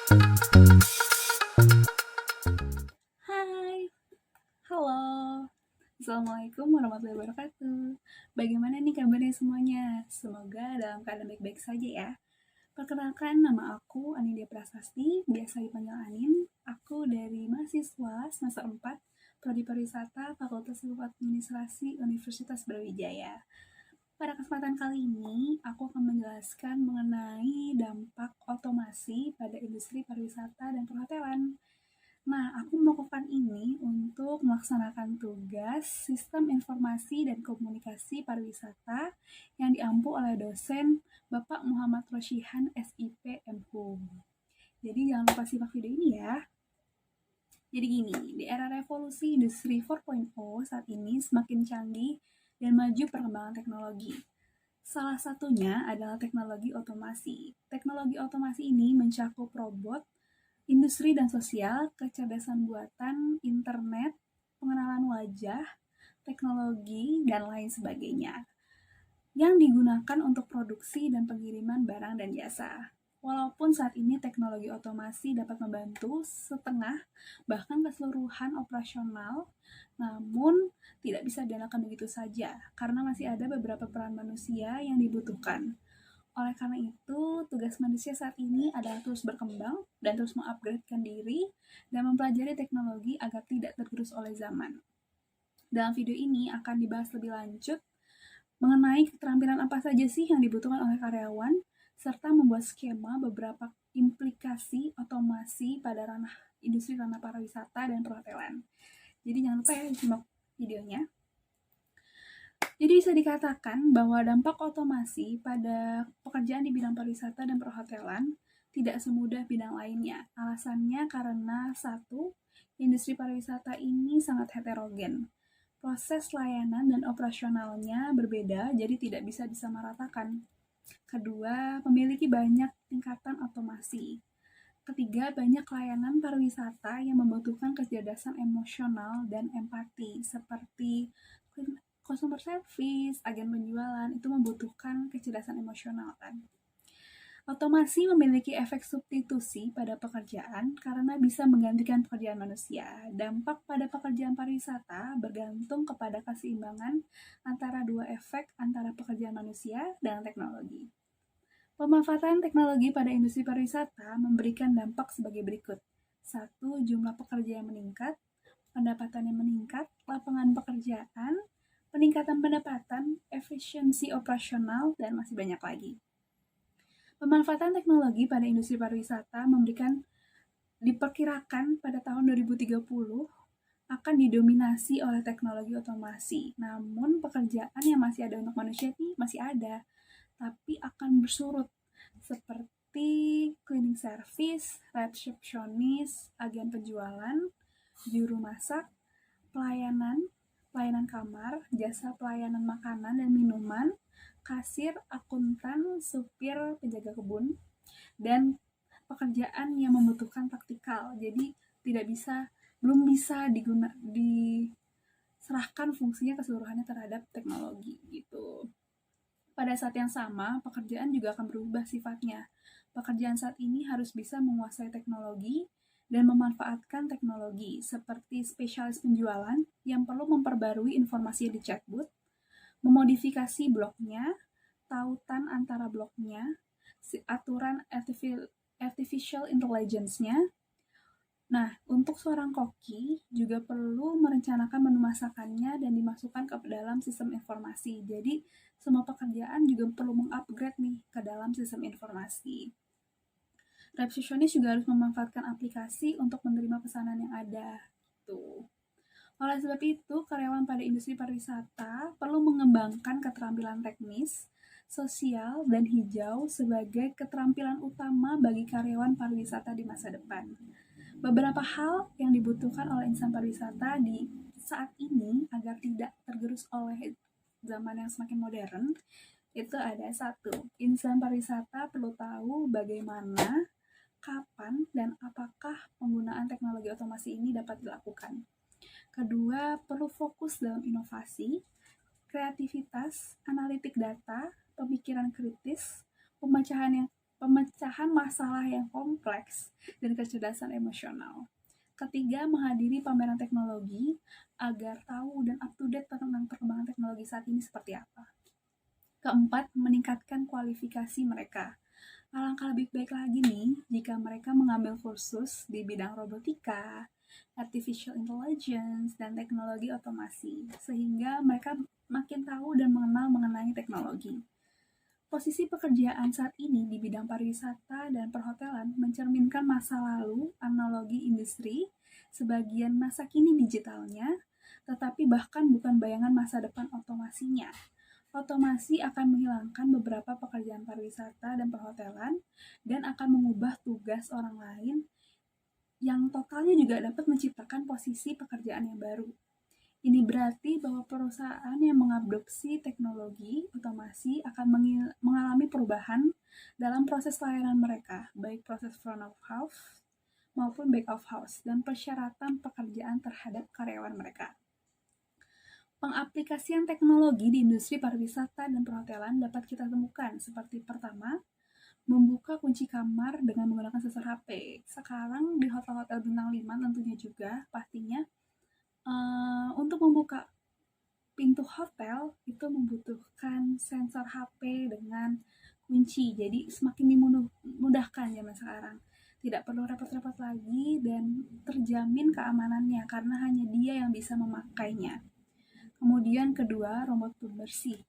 Hai, halo. Assalamualaikum warahmatullahi wabarakatuh. Bagaimana nih kabarnya semuanya? Semoga dalam keadaan baik-baik saja ya. Perkenalkan, nama aku Anidia Prasasti, biasa dipanggil Anin. Aku dari mahasiswa semester 4, Prodi Pariwisata, Fakultas Ilmu Administrasi, Universitas Brawijaya. Pada kesempatan kali ini, aku akan menjelaskan mengenai dampak otomasi pada industri pariwisata dan perhotelan. Nah, aku melakukan ini untuk melaksanakan tugas Sistem Informasi dan Komunikasi Pariwisata yang diampu oleh dosen Bapak Muhammad Roshihan SIP MHUM. Jadi jangan lupa simak video ini ya. Jadi gini, di era revolusi industri 4.0 saat ini semakin canggih dan maju perkembangan teknologi. Salah satunya adalah teknologi otomasi. Teknologi otomasi ini mencakup robot, industri dan sosial, kecerdasan buatan, internet, pengenalan wajah, teknologi, dan lain sebagainya yang digunakan untuk produksi dan pengiriman barang dan jasa. Walaupun saat ini teknologi otomasi dapat membantu setengah bahkan keseluruhan operasional, namun tidak bisa diandalkan begitu saja karena masih ada beberapa peran manusia yang dibutuhkan. Oleh karena itu, tugas manusia saat ini adalah terus berkembang dan terus mengupgradekan diri dan mempelajari teknologi agar tidak tergerus oleh zaman. Dalam video ini akan dibahas lebih lanjut mengenai keterampilan apa saja sih yang dibutuhkan oleh karyawan, serta membuat skema beberapa implikasi otomasi pada ranah industri ranah pariwisata dan perhotelan. Jadi jangan lupa ya simak videonya. Jadi bisa dikatakan bahwa dampak otomasi pada pekerjaan di bidang pariwisata dan perhotelan tidak semudah bidang lainnya. Alasannya karena satu, industri pariwisata ini sangat heterogen. Proses layanan dan operasionalnya berbeda, jadi tidak bisa disamaratakan. Kedua, memiliki banyak tingkatan otomasi. Ketiga, banyak layanan pariwisata yang membutuhkan kecerdasan emosional dan empati, seperti customer service, agen penjualan, itu membutuhkan kecerdasan emosional kan. Otomasi memiliki efek substitusi pada pekerjaan karena bisa menggantikan pekerjaan manusia. Dampak pada pekerjaan pariwisata bergantung kepada keseimbangan antara dua efek antara pekerjaan manusia dan teknologi. Pemanfaatan teknologi pada industri pariwisata memberikan dampak sebagai berikut. 1. Jumlah pekerja yang meningkat, pendapatan yang meningkat, lapangan pekerjaan, peningkatan pendapatan, efisiensi operasional, dan masih banyak lagi. Pemanfaatan teknologi pada industri pariwisata diperkirakan pada tahun 2030 akan didominasi oleh teknologi otomasi. Namun pekerjaan yang masih ada untuk manusia ini masih ada, tapi akan bersurut seperti cleaning service, resepsionis, agen penjualan, juru masak, pelayanan kamar, jasa pelayanan makanan dan minuman, kasir, akuntan, supir, penjaga kebun, dan pekerjaan yang membutuhkan praktikal. Jadi belum bisa diserahkan fungsinya keseluruhannya terhadap teknologi gitu. Pada saat yang sama, pekerjaan juga akan berubah sifatnya. Pekerjaan saat ini harus bisa menguasai teknologi dan memanfaatkan teknologi seperti spesialis penjualan yang perlu memperbarui informasi di chatbot, memodifikasi blognya, tautan antara blognya, aturan artificial intelligence-nya. Nah, untuk seorang koki juga perlu merencanakan menu masakannya dan dimasukkan ke dalam sistem informasi. Jadi, semua pekerjaan juga perlu mengupgrade nih ke dalam sistem informasi. Resepsionis juga harus memanfaatkan aplikasi untuk menerima pesanan yang ada. Tuh. Oleh sebab itu, karyawan pada industri pariwisata perlu mengembangkan keterampilan teknis, sosial, dan hijau sebagai keterampilan utama bagi karyawan pariwisata di masa depan. Beberapa hal yang dibutuhkan oleh insan pariwisata di saat ini agar tidak tergerus oleh zaman yang semakin modern, itu ada 1. Insan pariwisata perlu tahu bagaimana, kapan, dan apakah penggunaan teknologi otomasi ini dapat dilakukan. Kedua, perlu fokus dalam inovasi, kreativitas, analitik data, pemikiran kritis, pemecahan masalah yang kompleks, dan kecerdasan emosional. Ketiga, menghadiri pameran teknologi agar tahu dan up to date tentang perkembangan teknologi saat ini seperti apa. Keempat, meningkatkan kualifikasi mereka. Alangkah lebih baik lagi nih jika mereka mengambil kursus di bidang robotika, artificial intelligence, dan teknologi otomasi, sehingga mereka makin tahu dan mengenal mengenai teknologi. Posisi pekerjaan saat ini di bidang pariwisata dan perhotelan mencerminkan masa lalu analogi industri, sebagian masa kini digitalnya, tetapi bahkan bukan bayangan masa depan otomasinya. Otomasi akan menghilangkan beberapa pekerjaan pariwisata dan perhotelan dan akan mengubah tugas orang lain yang totalnya juga dapat menciptakan posisi pekerjaan yang baru. Ini berarti bahwa perusahaan yang mengadopsi teknologi otomasi akan mengalami perubahan dalam proses layanan mereka, baik proses front of house maupun back of house, dan persyaratan pekerjaan terhadap karyawan mereka. Pengaplikasian teknologi di industri pariwisata dan perhotelan dapat kita temukan seperti pertama, membuka kunci kamar dengan menggunakan sensor HP. Sekarang di hotel-hotel bintang 5 tentunya juga pastinya untuk membuka pintu hotel itu membutuhkan sensor HP dengan kunci, jadi semakin dimudahkan zaman sekarang. Tidak perlu repot-repot lagi dan terjamin keamanannya karena hanya dia yang bisa memakainya. Kemudian kedua, robot pembersih.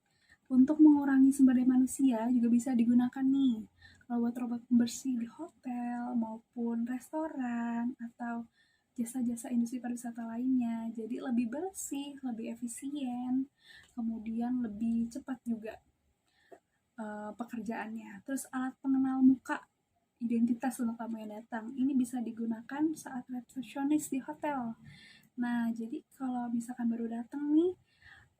Untuk mengurangi sumber daya manusia juga bisa digunakan nih robot-robot pembersih di hotel maupun restoran atau jasa-jasa industri pariwisata lainnya. Jadi lebih bersih, lebih efisien, kemudian lebih cepat juga pekerjaannya. Terus alat pengenal muka identitas untuk tamu yang datang. Ini bisa digunakan saat resepsionis di hotel. Nah, jadi kalau misalkan baru datang nih,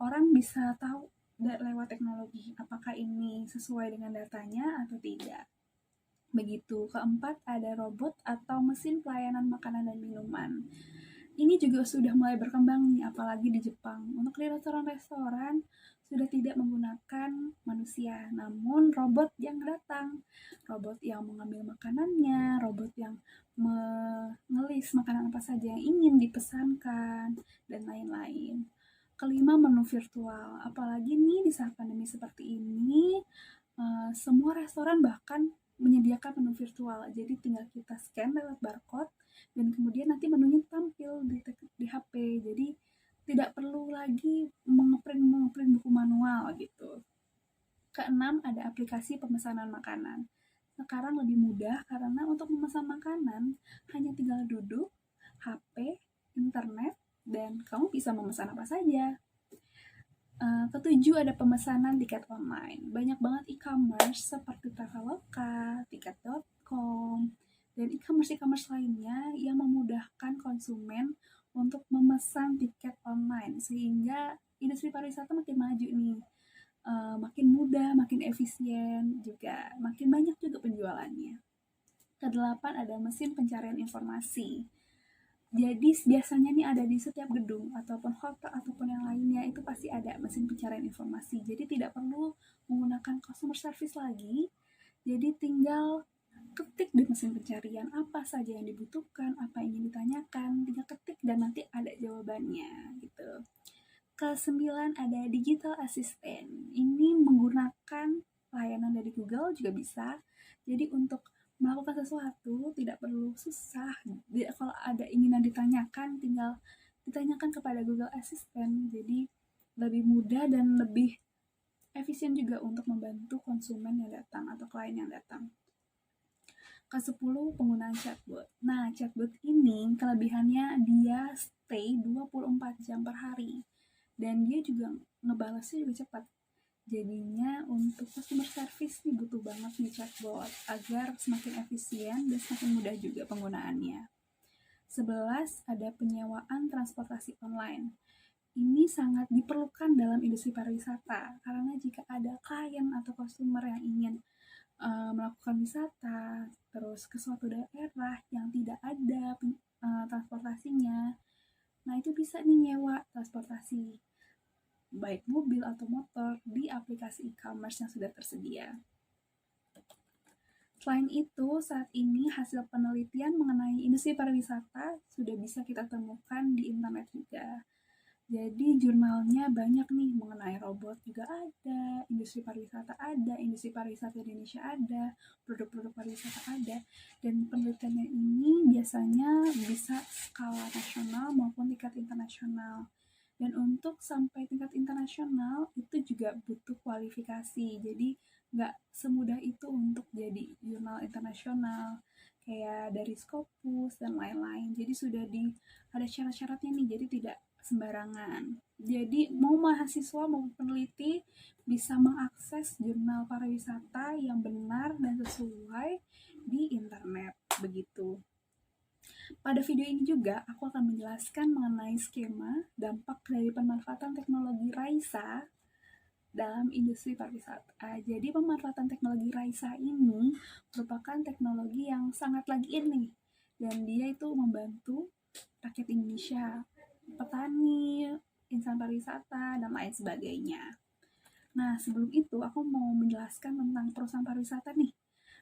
orang bisa tahu lewat teknologi apakah ini sesuai dengan datanya atau tidak. Begitu. Keempat, ada robot atau mesin pelayanan makanan dan minuman. Ini juga sudah mulai berkembang nih, apalagi di Jepang. Untuk di restoran-restoran sudah tidak menggunakan manusia, namun robot yang datang. Robot yang mengambil makanannya, robot yang mengelis makanan apa saja yang ingin dipesankan, dan lain-lain. Kelima, menu virtual. Apalagi nih di saat pandemi seperti ini, semua restoran bahkan menyediakan menu virtual. Jadi tinggal kita scan lewat barcode dan kemudian nanti menunya tampil di HP. Jadi tidak perlu lagi mengeprint buku manual gitu. Keenam, ada aplikasi pemesanan makanan. Sekarang lebih mudah karena untuk memesan makanan hanya tinggal duduk, HP, internet, dan kamu bisa memesan apa saja. Ketujuh, ada pemesanan tiket online. Banyak banget e-commerce seperti Traveloka, tiket.com, dan e-commerce lainnya yang memudahkan konsumen untuk memesan tiket online sehingga industri pariwisata makin maju nih. Makin mudah, makin efisien, juga makin banyak juga penjualannya. Kedelapan, ada mesin pencarian informasi. Jadi biasanya nih ada di setiap gedung ataupun hotel ataupun yang lainnya itu pasti ada mesin pencarian informasi. Jadi tidak perlu menggunakan customer service lagi. Jadi tinggal ketik di mesin pencarian apa saja yang dibutuhkan, apa yang ingin ditanyakan, tinggal ketik dan nanti ada jawabannya gitu. Kesembilan, ada digital assistant. Ini menggunakan layanan dari Google juga bisa. Jadi untuk melakukan sesuatu tidak perlu susah. Kalau ada inginan ditanyakan, tinggal ditanyakan kepada Google Assistant. Jadi lebih mudah dan lebih efisien juga untuk membantu konsumen yang datang atau klien yang datang. Ke-10, penggunaan chatbot. Nah, chatbot ini kelebihannya dia stay 24 jam per hari. Dan dia juga ngebalasnya juga cepat. Jadinya untuk customer service nih butuh banget nih chatbot agar semakin efisien dan semakin mudah juga penggunaannya. 11, ada penyewaan transportasi online. Ini sangat diperlukan dalam industri pariwisata karena jika ada klien atau customer yang ingin melakukan wisata terus ke suatu daerah yang tidak ada transportasinya, nah itu bisa nih nyewa transportasi baik mobil atau motor di aplikasi e-commerce yang sudah tersedia. Selain itu, saat ini hasil penelitian mengenai industri pariwisata sudah bisa kita temukan di internet juga. Jadi jurnalnya banyak nih, mengenai robot juga ada, industri pariwisata Indonesia ada, produk-produk pariwisata ada, dan penelitiannya ini biasanya bisa skala nasional maupun tingkat internasional. Dan untuk sampai tingkat internasional itu juga butuh kualifikasi, jadi nggak semudah itu untuk jadi jurnal internasional kayak dari Scopus dan lain-lain. Jadi sudah ada syarat-syaratnya nih, jadi tidak sembarangan. Jadi mau mahasiswa maupun peneliti bisa mengakses jurnal pariwisata yang benar dan sesuai di internet begitu. Pada video ini juga aku akan menjelaskan mengenai skema dampak dari pemanfaatan teknologi Raisa dalam industri pariwisata. Jadi pemanfaatan teknologi Raisa ini merupakan teknologi yang sangat lagi in nih, dan dia itu membantu rakyat Indonesia, petani, insan pariwisata, dan lain sebagainya. Nah, sebelum itu aku mau menjelaskan tentang perusahaan pariwisata nih.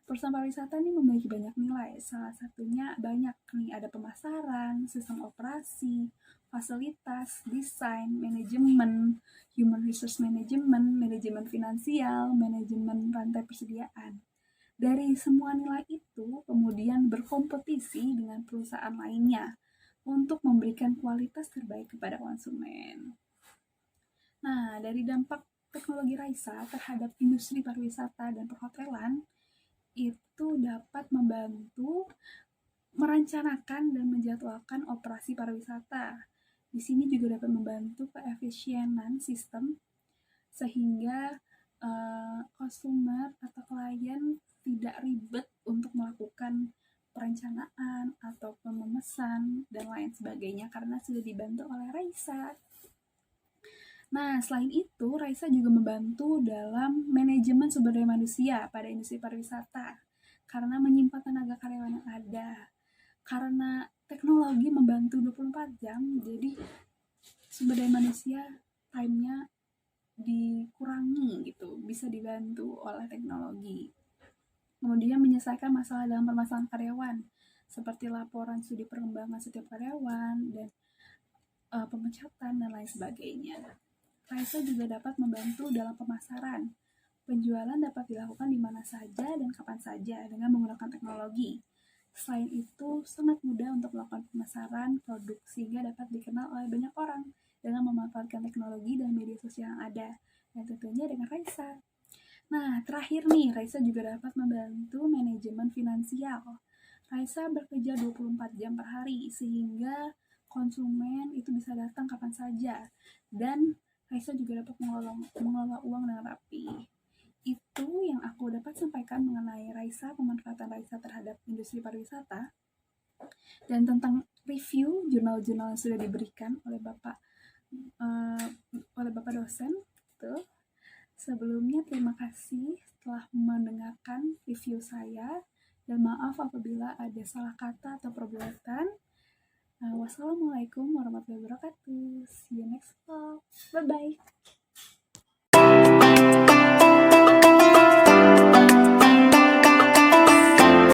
Perusahaan pariwisata ini memiliki banyak nilai, salah satunya banyak nih, ada pemasaran, sistem operasi, fasilitas, desain, manajemen, human resource management, manajemen finansial, manajemen rantai persediaan. Dari semua nilai itu kemudian berkompetisi dengan perusahaan lainnya untuk memberikan kualitas terbaik kepada konsumen. Nah, dari dampak teknologi Raisa terhadap industri pariwisata dan perhotelan itu dapat membantu merencanakan dan menjadwalkan operasi pariwisata. Di sini juga dapat membantu keefisienan sistem sehingga konsumer atau klien tidak ribet untuk melakukan perencanaan atau pemesan dan lain sebagainya karena sudah dibantu oleh Raisa. Nah, selain itu, Raisa juga membantu dalam manajemen sumber daya manusia pada industri pariwisata karena menyimpan tenaga karyawan yang ada. Karena teknologi membantu 24 jam, jadi sumber daya manusia time-nya dikurangi gitu, bisa dibantu oleh teknologi. Kemudian menyelesaikan masalah dalam permasalahan karyawan, seperti laporan studi perkembangan setiap karyawan dan pemecatan dan lain sebagainya. Raisa juga dapat membantu dalam pemasaran. Penjualan dapat dilakukan di mana saja dan kapan saja dengan menggunakan teknologi. Selain itu, sangat mudah untuk melakukan pemasaran produk sehingga dapat dikenal oleh banyak orang dengan memanfaatkan teknologi dan media sosial yang ada, dan tentunya dengan Raisa. Nah, terakhir nih, Raisa juga dapat membantu manajemen finansial. Raisa bekerja 24 jam per hari sehingga konsumen itu bisa datang kapan saja, dan Raisa juga dapat mengelola uang dengan rapi. Itu yang aku dapat sampaikan mengenai Raisa, pemanfaatan Raisa terhadap industri pariwisata, dan tentang review jurnal-jurnal yang sudah diberikan oleh Bapak dosen. Tuh. Sebelumnya terima kasih telah mendengarkan review saya, dan maaf apabila ada salah kata atau perbuatan. Wassalamualaikum warahmatullahi wabarakatuh. See you next vlog. Bye-bye.